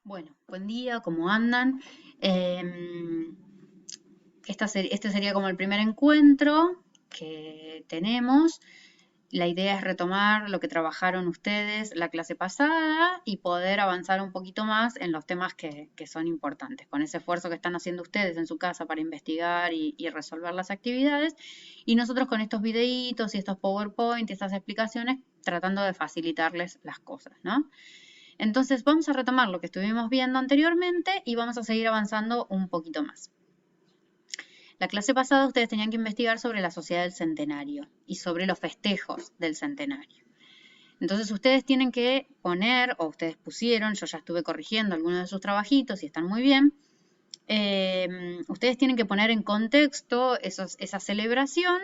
Bueno, buen día, ¿cómo andan? Este sería como el primer encuentro que tenemos. La idea es retomar lo que trabajaron ustedes la clase pasada y poder avanzar un poquito más en los temas que son importantes, con ese esfuerzo que están haciendo ustedes en su casa para investigar y resolver las actividades, y nosotros con estos videitos y estos PowerPoint y estas explicaciones tratando de facilitarles las cosas, ¿no? Entonces vamos a retomar lo que estuvimos viendo anteriormente y vamos a seguir avanzando un poquito más. La clase pasada ustedes tenían que investigar sobre la Sociedad del Centenario y sobre los festejos del Centenario. Entonces ustedes tienen que poner, o ustedes pusieron, yo ya estuve corrigiendo algunos de sus trabajitos y están muy bien, ustedes tienen que poner en contexto esa celebración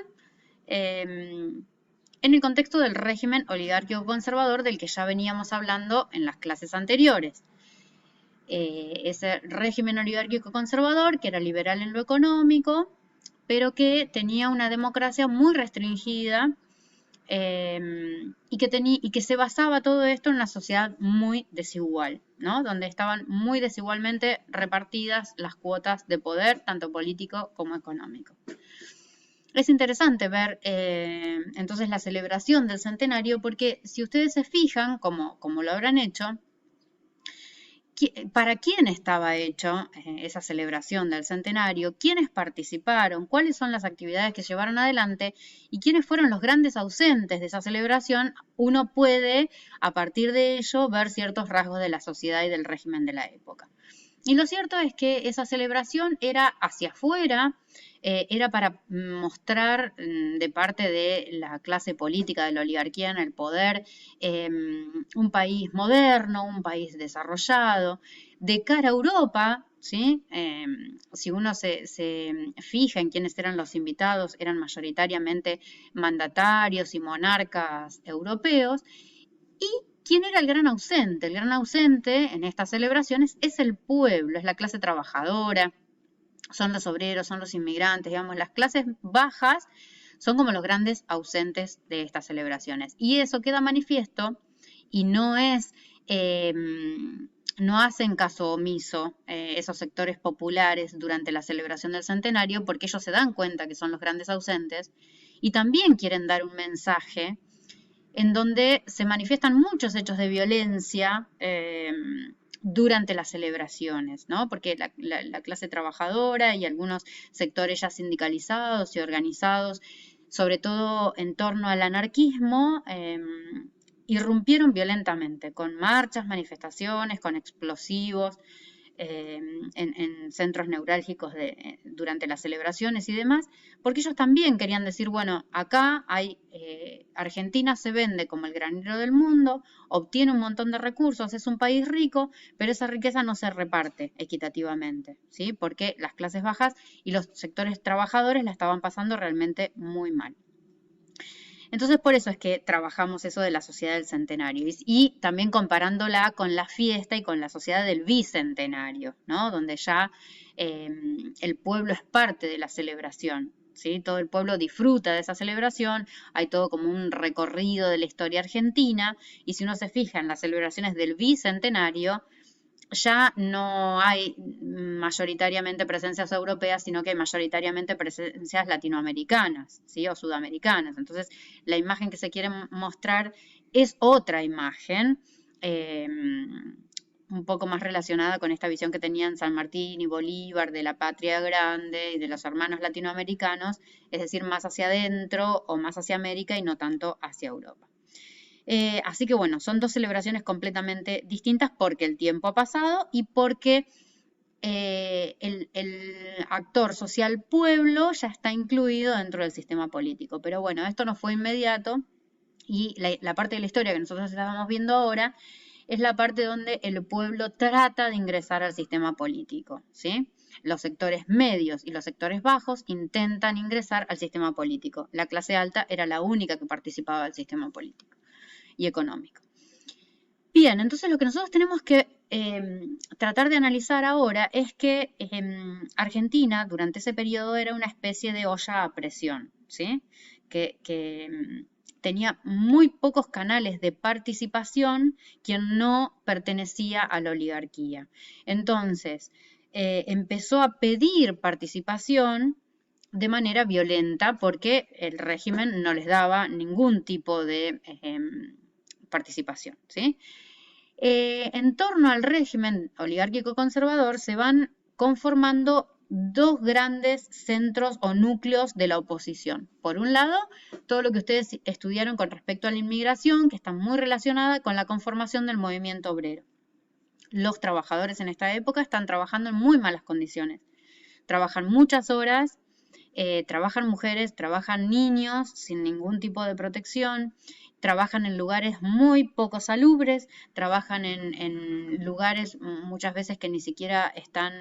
en el contexto del régimen oligárquico conservador del que ya veníamos hablando en las clases anteriores. Ese régimen oligárquico conservador, que era liberal en lo económico, pero que tenía una democracia muy restringida y que se basaba todo esto en una sociedad muy desigual, ¿no? Donde estaban muy desigualmente repartidas las cuotas de poder, tanto político como económico. Es interesante ver entonces la celebración del centenario porque si ustedes se fijan, como lo habrán hecho, ¿para quién estaba hecho esa celebración del centenario? ¿Quiénes participaron? ¿Cuáles son las actividades que llevaron adelante? ¿Y quiénes fueron los grandes ausentes de esa celebración? Uno puede, a partir de ello, ver ciertos rasgos de la sociedad y del régimen de la época. Y lo cierto es que esa celebración era hacia afuera, era para mostrar de parte de la clase política, de la oligarquía en el poder, un país moderno, un país desarrollado, de cara a Europa, ¿sí? Si uno se fija en quiénes eran los invitados, eran mayoritariamente mandatarios y monarcas europeos, y ¿quién era el gran ausente? El gran ausente en estas celebraciones es el pueblo, es la clase trabajadora, son los obreros, son los inmigrantes, digamos, las clases bajas son como los grandes ausentes de estas celebraciones. Y eso queda manifiesto y no es, no hacen caso omiso esos sectores populares durante la celebración del centenario porque ellos se dan cuenta que son los grandes ausentes y también quieren dar un mensaje en donde se manifiestan muchos hechos de violencia durante las celebraciones, ¿no? Porque la clase trabajadora y algunos sectores ya sindicalizados y organizados, sobre todo en torno al anarquismo, irrumpieron violentamente con marchas, manifestaciones, con explosivos, en centros neurálgicos durante las celebraciones y demás, porque ellos también querían decir, bueno, acá hay, Argentina se vende como el granero del mundo, obtiene un montón de recursos, es un país rico, pero esa riqueza no se reparte equitativamente, ¿sí? Porque las clases bajas y los sectores trabajadores la estaban pasando realmente muy mal. Entonces, por eso es que trabajamos eso de la sociedad del centenario y también comparándola con la fiesta y con la sociedad del bicentenario, ¿no? Donde ya el pueblo es parte de la celebración, ¿sí? Todo el pueblo disfruta de esa celebración, hay todo como un recorrido de la historia argentina y si uno se fija en las celebraciones del bicentenario, ya no hay mayoritariamente presencias europeas, sino que hay mayoritariamente presencias latinoamericanas, ¿sí? O sudamericanas. Entonces, la imagen que se quiere mostrar es otra imagen, un poco más relacionada con esta visión que tenían San Martín y Bolívar de la patria grande y de los hermanos latinoamericanos, es decir, más hacia adentro o más hacia América y no tanto hacia Europa. Así que bueno, son dos celebraciones completamente distintas porque el tiempo ha pasado y porque el actor social pueblo ya está incluido dentro del sistema político. Pero bueno, esto no fue inmediato y la parte de la historia que nosotros estamos viendo ahora es la parte donde el pueblo trata de ingresar al sistema político, ¿sí? Los sectores medios y los sectores bajos intentan ingresar al sistema político. La clase alta era la única que participaba del sistema político y económico. Bien, entonces lo que nosotros tenemos que tratar de analizar ahora es que Argentina durante ese periodo era una especie de olla a presión, ¿sí? Que tenía muy pocos canales de participación quien no pertenecía a la oligarquía. Entonces, empezó a pedir participación de manera violenta porque el régimen no les daba ningún tipo de participación, ¿sí? En torno al régimen oligárquico conservador se van conformando dos grandes centros o núcleos de la oposición. Por un lado, todo lo que ustedes estudiaron con respecto a la inmigración, que está muy relacionada con la conformación del movimiento obrero. Los trabajadores en esta época están trabajando en muy malas condiciones. Trabajan muchas horas, trabajan mujeres, trabajan niños sin ningún tipo de protección, trabajan en lugares muy poco salubres, trabajan en lugares muchas veces que ni siquiera están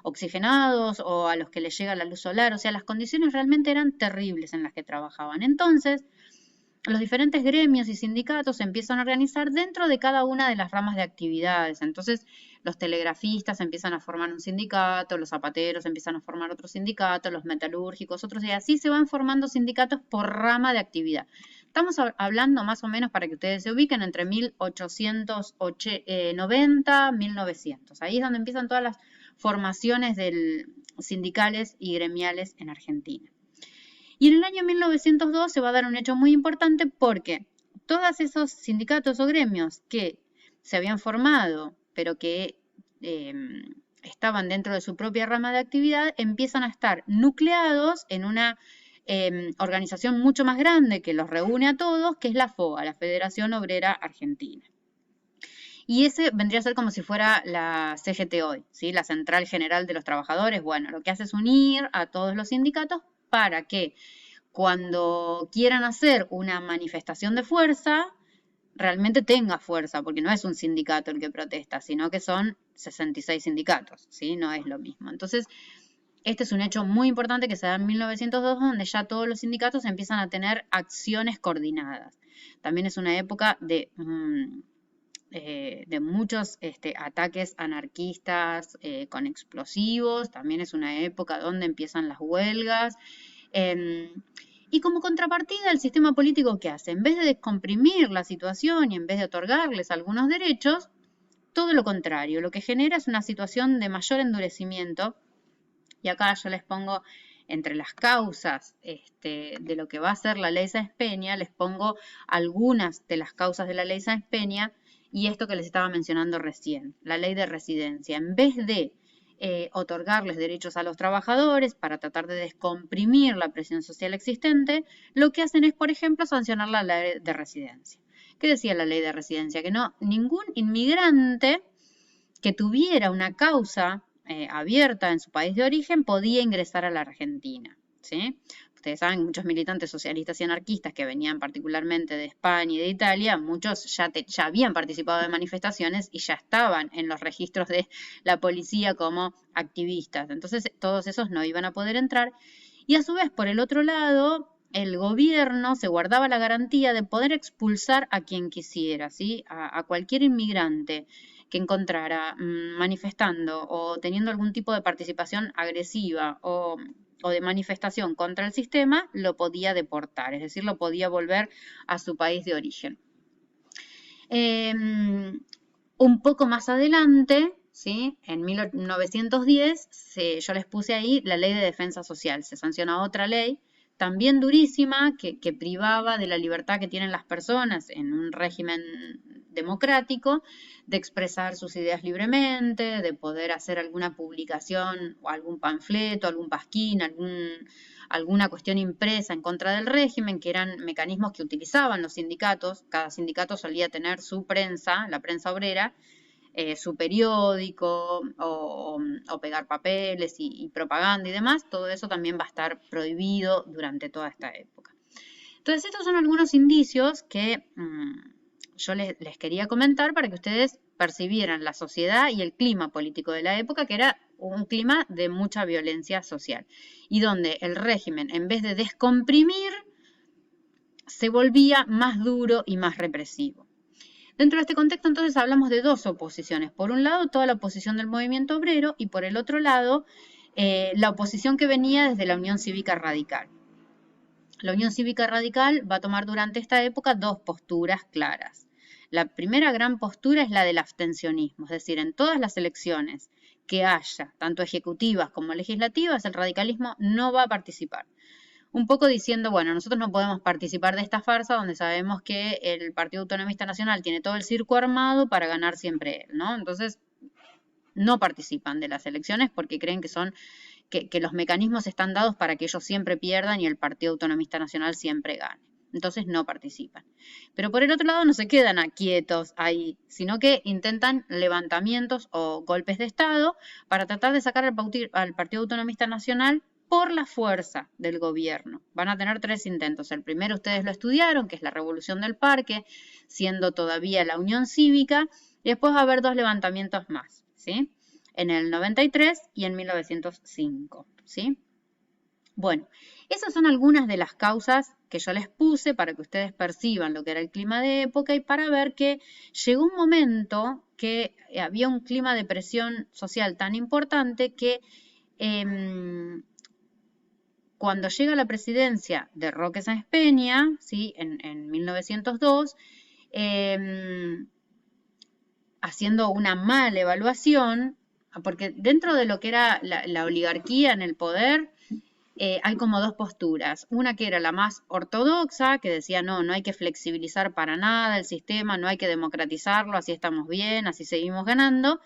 oxigenados o a los que les llega la luz solar. O sea, las condiciones realmente eran terribles en las que trabajaban. Entonces, los diferentes gremios y sindicatos se empiezan a organizar dentro de cada una de las ramas de actividades. Entonces, los telegrafistas empiezan a formar un sindicato, los zapateros empiezan a formar otro sindicato, los metalúrgicos otros, y así se van formando sindicatos por rama de actividad. Estamos hablando más o menos, para que ustedes se ubiquen, entre 1890 y 1900. Ahí es donde empiezan todas las formaciones sindicales y gremiales en Argentina. Y en el año 1902 se va a dar un hecho muy importante porque todos esos sindicatos o gremios que se habían formado, pero que estaban dentro de su propia rama de actividad, empiezan a estar nucleados en una organización mucho más grande que los reúne a todos, que es la FOA, la Federación Obrera Argentina. Y ese vendría a ser como si fuera la CGT hoy, ¿sí? La Central General de los Trabajadores. Bueno, lo que hace es unir a todos los sindicatos para que cuando quieran hacer una manifestación de fuerza, realmente tenga fuerza, porque no es un sindicato el que protesta, sino que son 66 sindicatos, ¿sí? No es lo mismo. Entonces, este es un hecho muy importante que se da en 1902, donde ya todos los sindicatos empiezan a tener acciones coordinadas. También es una época de muchos ataques anarquistas con explosivos. También es una época donde empiezan las huelgas. Y como contrapartida, el sistema político, ¿qué hace? En vez de descomprimir la situación y en vez de otorgarles algunos derechos, todo lo contrario, lo que genera es una situación de mayor endurecimiento. Y acá yo les pongo entre las causas de lo que va a ser la ley Sáenz Peña, les pongo algunas de las causas de la ley Sáenz Peña y esto que les estaba mencionando recién, la ley de residencia. En vez de otorgarles derechos a los trabajadores para tratar de descomprimir la presión social existente, lo que hacen es, por ejemplo, sancionar la ley de residencia. ¿Qué decía la ley de residencia? Que no, ningún inmigrante que tuviera una causa abierta en su país de origen podía ingresar a la Argentina, ¿sí? Ustedes saben, muchos militantes socialistas y anarquistas que venían particularmente de España y de Italia, muchos ya habían participado de manifestaciones y ya estaban en los registros de la policía como activistas. Entonces, todos esos no iban a poder entrar. Y a su vez, por el otro lado, el gobierno se guardaba la garantía de poder expulsar a quien quisiera, ¿sí? A cualquier inmigrante que encontrara manifestando o teniendo algún tipo de participación agresiva o de manifestación contra el sistema, lo podía deportar, es decir, lo podía volver a su país de origen. Un poco más adelante, ¿sí? En 1910, yo les puse ahí la ley de defensa social. Se sanciona otra ley, también durísima, que privaba de la libertad que tienen las personas en un régimen democrático, de expresar sus ideas libremente, de poder hacer alguna publicación o algún panfleto, algún pasquín, alguna cuestión impresa en contra del régimen, que eran mecanismos que utilizaban los sindicatos. Cada sindicato solía tener su prensa, la prensa obrera, su periódico o pegar papeles y propaganda y demás. Todo eso también va a estar prohibido durante toda esta época. Entonces, estos son algunos indicios que yo les quería comentar para que ustedes percibieran la sociedad y el clima político de la época, que era un clima de mucha violencia social y donde el régimen, en vez de descomprimir, se volvía más duro y más represivo. Dentro de este contexto, entonces, hablamos de dos oposiciones. Por un lado, toda la oposición del movimiento obrero y por el otro lado, la oposición que venía desde la Unión Cívica Radical. La Unión Cívica Radical va a tomar durante esta época dos posturas claras. La primera gran postura es la del abstencionismo, es decir, en todas las elecciones que haya, tanto ejecutivas como legislativas, el radicalismo no va a participar. Un poco diciendo, bueno, nosotros no podemos participar de esta farsa donde sabemos que el Partido Autonomista Nacional tiene todo el circo armado para ganar siempre él, ¿no? Entonces, no participan de las elecciones porque creen que son que los mecanismos están dados para que ellos siempre pierdan y el Partido Autonomista Nacional siempre gane. Entonces no participan. Pero por el otro lado no se quedan quietos ahí, sino que intentan levantamientos o golpes de Estado para tratar de sacar al Partido Autonomista Nacional por la fuerza del gobierno. Van a tener 3 intentos. El primero ustedes lo estudiaron, que es la Revolución del Parque, siendo todavía la Unión Cívica, y después va a haber 2 levantamientos más, ¿sí? En el 93 y en 1905, ¿sí? Bueno, esas son algunas de las causas que yo les puse para que ustedes perciban lo que era el clima de época y para ver que llegó un momento que había un clima de presión social tan importante que cuando llega la presidencia de Roque Sáenz Peña, ¿sí? en 1902, haciendo una mala evaluación, porque dentro de lo que era la oligarquía en el poder, hay como 2 posturas. Una que era la más ortodoxa, que decía, no hay que flexibilizar para nada el sistema, no hay que democratizarlo, así estamos bien, así seguimos ganando.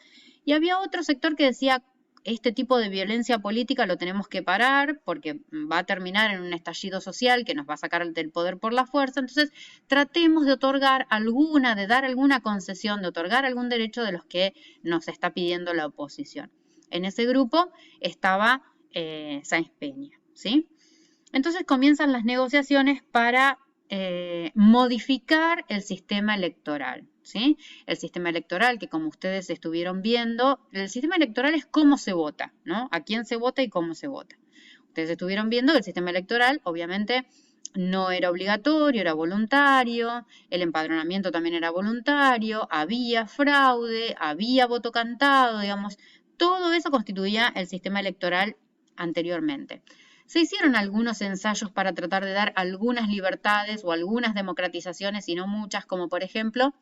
Y había otro sector que decía, este tipo de violencia política lo tenemos que parar porque va a terminar en un estallido social que nos va a sacar del poder por la fuerza. Entonces, tratemos de otorgar alguna, de dar alguna concesión, de otorgar algún derecho de los que nos está pidiendo la oposición. En ese grupo estaba Sáenz Peña, ¿sí? Entonces comienzan las negociaciones para modificar el sistema electoral, ¿sí? El sistema electoral que, como ustedes estuvieron viendo, el sistema electoral es cómo se vota, ¿no? A quién se vota y cómo se vota. Ustedes estuvieron viendo que el sistema electoral, obviamente, no era obligatorio, era voluntario, el empadronamiento también era voluntario, había fraude, había voto cantado, digamos, todo eso constituía el sistema electoral anteriormente. Se hicieron algunos ensayos para tratar de dar algunas libertades o algunas democratizaciones, y no muchas, como por ejemplo,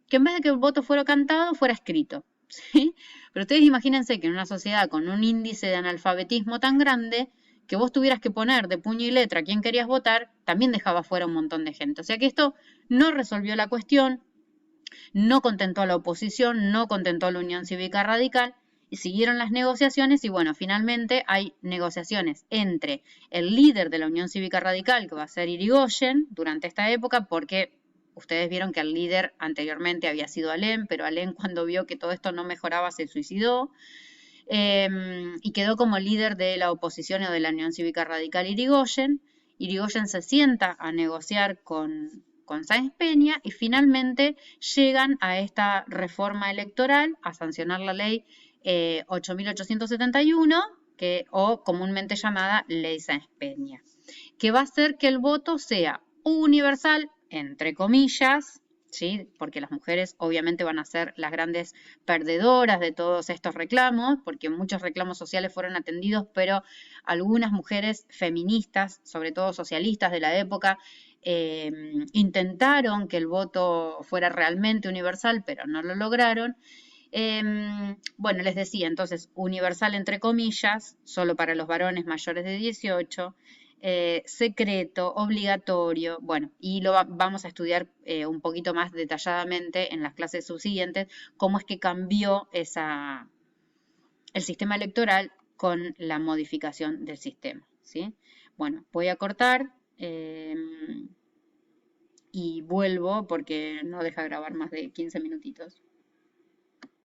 que en vez de que el voto fuera cantado, fuera escrito, ¿sí? Pero ustedes imagínense que en una sociedad con un índice de analfabetismo tan grande, que vos tuvieras que poner de puño y letra a quién querías votar, también dejaba fuera un montón de gente. O sea que esto no resolvió la cuestión, no contentó a la oposición, no contentó a la Unión Cívica Radical, y siguieron las negociaciones y bueno, finalmente hay negociaciones entre el líder de la Unión Cívica Radical, que va a ser Irigoyen, durante esta época, porque ustedes vieron que el líder anteriormente había sido Alem, pero Alem cuando vio que todo esto no mejoraba se suicidó, y quedó como líder de la oposición o de la Unión Cívica Radical Irigoyen. Irigoyen se sienta a negociar con Sáenz Peña y finalmente llegan a esta reforma electoral, a sancionar la ley 8.871, o comúnmente llamada Ley Sáenz Peña, que va a hacer que el voto sea universal, entre comillas, ¿sí? Porque las mujeres obviamente van a ser las grandes perdedoras de todos estos reclamos, porque muchos reclamos sociales fueron atendidos, pero algunas mujeres feministas, sobre todo socialistas de la época, intentaron que el voto fuera realmente universal, pero no lo lograron. Bueno, les decía, entonces, universal entre comillas, solo para los varones mayores de 18, secreto, obligatorio, bueno, y vamos a estudiar un poquito más detalladamente en las clases subsiguientes cómo es que cambió el sistema electoral con la modificación del sistema, ¿sí? Bueno, voy a cortar y vuelvo porque no deja grabar más de 15 minutitos.